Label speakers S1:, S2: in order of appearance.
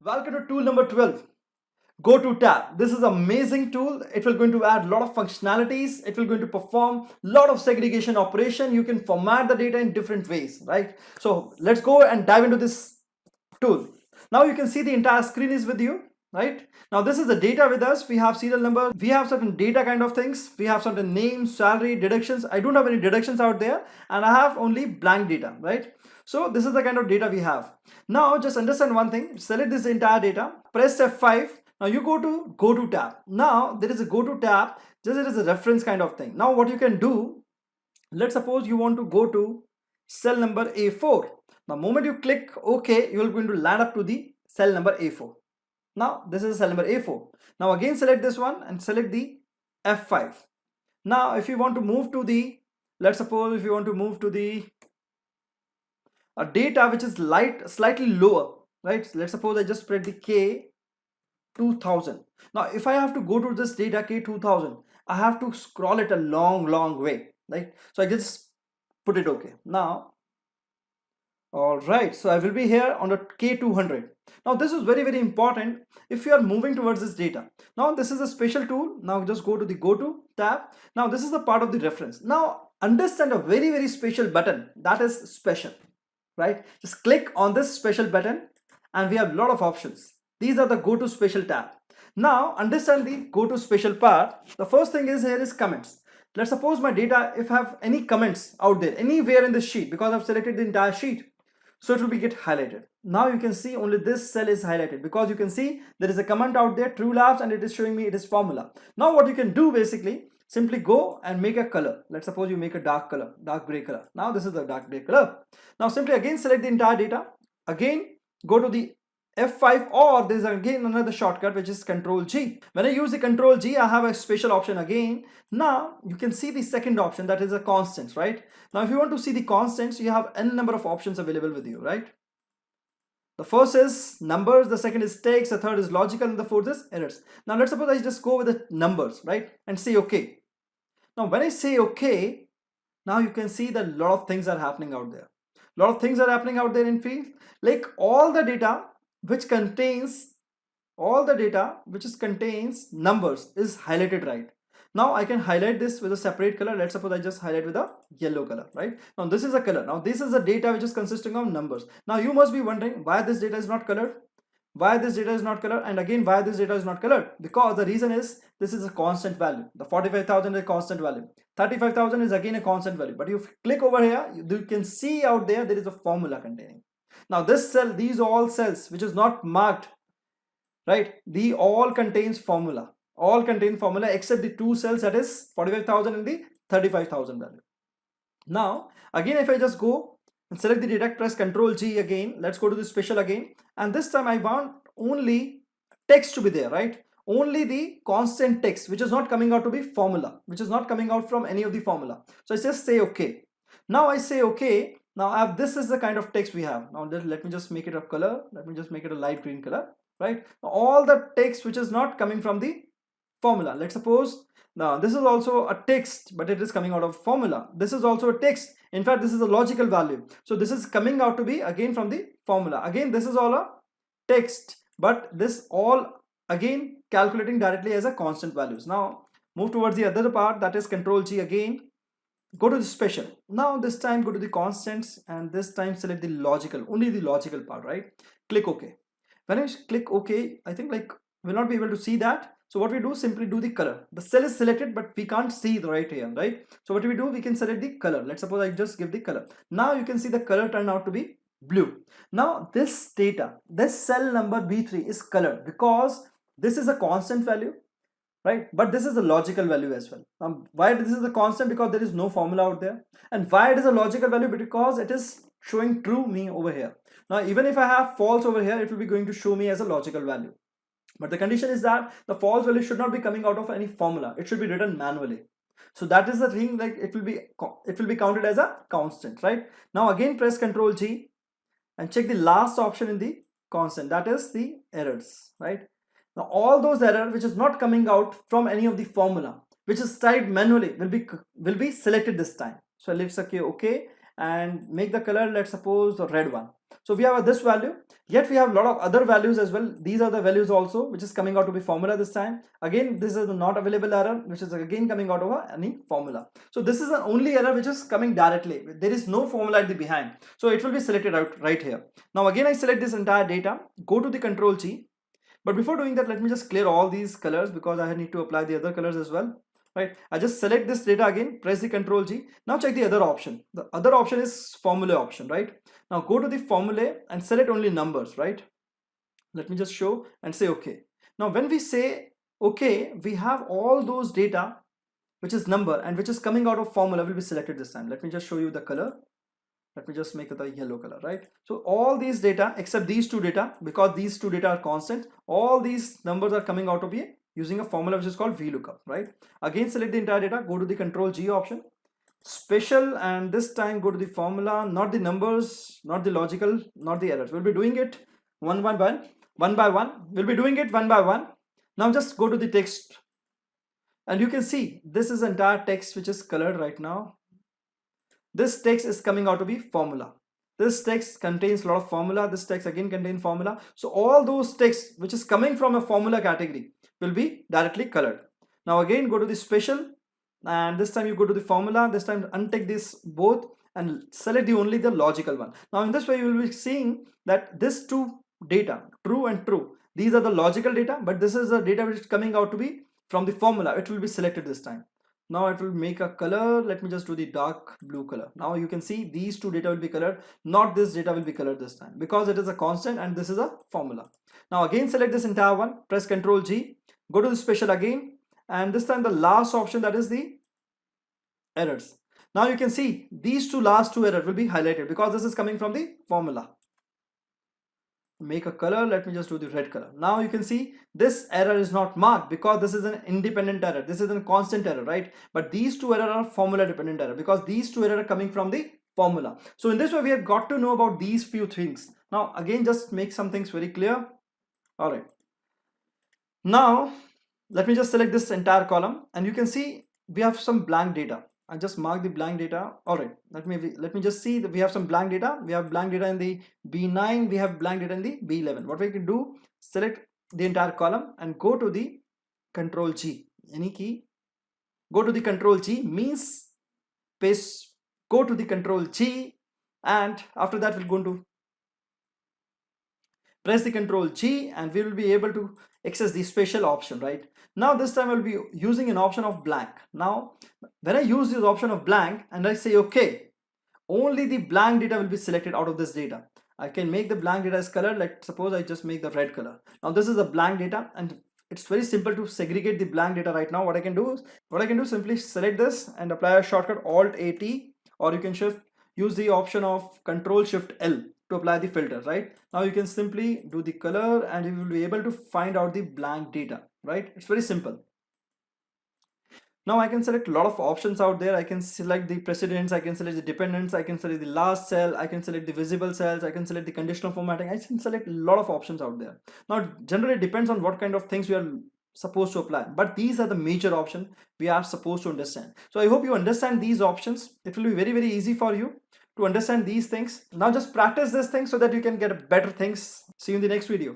S1: Welcome to tool number 12. Go to tab. This is an amazing tool. It will going to add a lot of functionalities. It will going to perform a lot of segregation operation. You can format the data in different ways, right? So let's go and dive into this tool. Now you can see the entire screen is with you, right? Now this is the data with us. We have serial number. We have certain data kind of things. We have certain names, salary, deductions. I don't have any deductions out there, and I have only blank data, right? So this is the kind of data we have. Now just understand one thing. Select this entire data. Press F5. Now you go to tab. Now there is a go to tab. Just it is a reference kind of thing. Now what you can do, let's suppose you want to go to cell number A4. The moment you click OK, you are going to land up to the cell number A4. Now this is cell number A4. Now again select this one and select the F5. Now if you want to move to the, let's suppose if you want to move to the data which is slightly lower, right? Let's suppose I just spread the K 2000. Now if I have to go to this data K 2000, I have to scroll it a long way, right? So I just put it OK. Now all right, so I will be here on the K200. Now this is very important if you are moving towards this data. Now this is a special tool. Now just go to the go to tab. Now this is the part of the reference. Now understand a very special button, that is special, right? Just click on this special button and we have a lot of options. These are the go to special tab. Now understand the go to special part. The first thing is here is comments. Let's suppose my data, if I have any comments out there anywhere in this sheet, because I've selected the entire sheet, so it will be get highlighted. Now you can see only this cell is highlighted because you can see there is a comment out there, true labs, and it is showing me it is formula. Now what you can do basically, simply go and make a color. Let's suppose you make a dark color, dark gray color. Now this is the dark gray color. Now simply again select the entire data. Again go to the F5, or there's again another shortcut which is Control G. When I use the Control G, I have a special option again. Now you can see the second option, that is a constants, right? Now if you want to see the constants, you have n number of options available with you, right? The first is numbers, the second is text, the third is logical, and the fourth is errors. Now let's suppose I just go with the numbers, right? And say OK. Now when I say OK, now you can see that a lot of things are happening out there. A lot of things are happening out there in field, like all the data which contains contains numbers is highlighted, right? Now I can highlight this with a separate color. Let's suppose I just highlight with a yellow color, right? Now this is a color. Now this is the data which is consisting of numbers. Now you must be wondering why this data is not colored. Why this data is not colored, and again why this data is not colored? Because the reason is this is a constant value. The 45,000 is a constant value. 35,000 is again a constant value. But if you click over here, you can see out there is a formula containing. Now this cell, these all cells which is not marked, right? They all contains formula. All contain formula except the two cells, that is 45,000 and the 35,000 value. Now again if I just go and select the data, press Control G again. Let's go to the special again, and this time I want only text to be there, right? Only the constant text which is not coming out to be formula, which is not coming out from any of the formula. So I just say OK. Now I say OK. Now this is the kind of text we have. Now let me just make it a color. Let me just make it a light green color, right? All the text which is not coming from the formula. Let's suppose now this is also a text, but it is coming out of formula. This is also a text. In fact, this is a logical value. So this is coming out to be again from the formula. Again, this is all a text, but this all again calculating directly as a constant values. Now move towards the other part, that is Control G again. Go to the special. Now this time go to the constants, and this time select the logical, only the logical part, right? Click OK. When I click OK, I think like we'll not be able to see that. So what we do, simply do the color. The cell is selected, but we can't see the right here, right? So what we do, we can select the color. Let's suppose I just give the color. Now you can see the color turned out to be blue. Now this data, this cell number B3 is colored because this is a constant value, right? But this is a logical value as well. Why this is a constant? Because there is no formula out there. And why it is a logical value? Because it is showing true me over here. Now even if I have false over here, it will be going to show me as a logical value. But the condition is that the false value should not be coming out of any formula. It should be written manually. So that is the thing, like it will be counted as a constant, right? Now again press Control G and check the last option in the constant, that is the errors, right? Now all those errors which is not coming out from any of the formula, which is typed manually, will be selected this time. So let's say OK, and make the color, let's suppose, the red one. So we have this value, yet we have a lot of other values as well. These are the values also which is coming out to be formula this time. Again, this is the not available error, which is again coming out of any formula. So this is the only error which is coming directly. There is no formula at the behind, so it will be selected out right here. Now again, I select this entire data, go to the control G. But before doing that, let me just clear all these colors because I need to apply the other colors as well. Right, I just select this data again, press the control G. Now check the other option. The other option is formula option, right? Now go to the formula and select only numbers, right? Let me just show and say okay. Now when we say okay, we have all those data which is number and which is coming out of formula will be selected this time. Let me just show you the color. Let me just make it the yellow color, right? So all these data except these two data, because these two data are constant, all these numbers are coming out of here using a formula which is called VLOOKUP, right? Again, select the entire data, go to the control G option, special, and this time go to the formula, not the numbers, not the logical, not the errors. We'll be doing it one by one. We'll be doing it one by one. Now just go to the text, and you can see this is entire text which is colored right now. This text is coming out to be formula. This text contains a lot of formula. This text again contains formula. So all those text which is coming from a formula category will be directly colored. Now again, go to the special, and this time you go to the formula. This time untick this both and select only the logical one. Now in this way you will be seeing that this two data, true and true, these are the logical data, but this is the data which is coming out to be from the formula. It will be selected this time. Now it will make a color. Let me just do the dark blue color. Now you can see these two data will be colored, not this data will be colored this time because it is a constant and this is a formula. Now again, select this entire one, press Ctrl G, go to the special again, and this time the last option, that is the errors. Now you can see these last two errors will be highlighted because this is coming from the formula. Make a color. Let me just do the red color. Now you can see this error is not marked because this is an independent error. This is a constant error, right? But these two errors are formula dependent error because these two errors are coming from the formula. So in this way we have got to know about these few things. Now again, just make some things very clear. All right, now let me just select this entire column, and you can see we have some blank data. I just mark the blank data. All right, let me just see that we have some blank data. We have blank data in the B9, we have blank data in the B11. What we can do, select the entire column and go to the Control G, any key, go to the Control G, means paste, go to the Control G, and after that we're going to press the Control G, and we will be able to access the special option, right? Now this time I'll be using an option of blank. Now when I use this option of blank and I say okay, only the blank data will be selected out of this data. I can make the blank data as color, like suppose I just make the red color. Now this is the blank data, and it's very simple to segregate the blank data right now. What I can do simply select this and apply a shortcut Alt AT, or you can use the option of Control Shift L to apply the filter, right? Now you can simply do the color and you will be able to find out the blank data, right? It's very simple. Now I can select a lot of options out there. I can select the precedence, I can select the dependence, I can select the last cell, I can select the visible cells, I can select the conditional formatting. I can select a lot of options out there. Now generally it depends on what kind of things we are supposed to apply, but these are the major options we are supposed to understand. So I hope you understand these options. It will be very easy for you to understand these things. Now just practice this thing so that you can get better things. See you in the next video.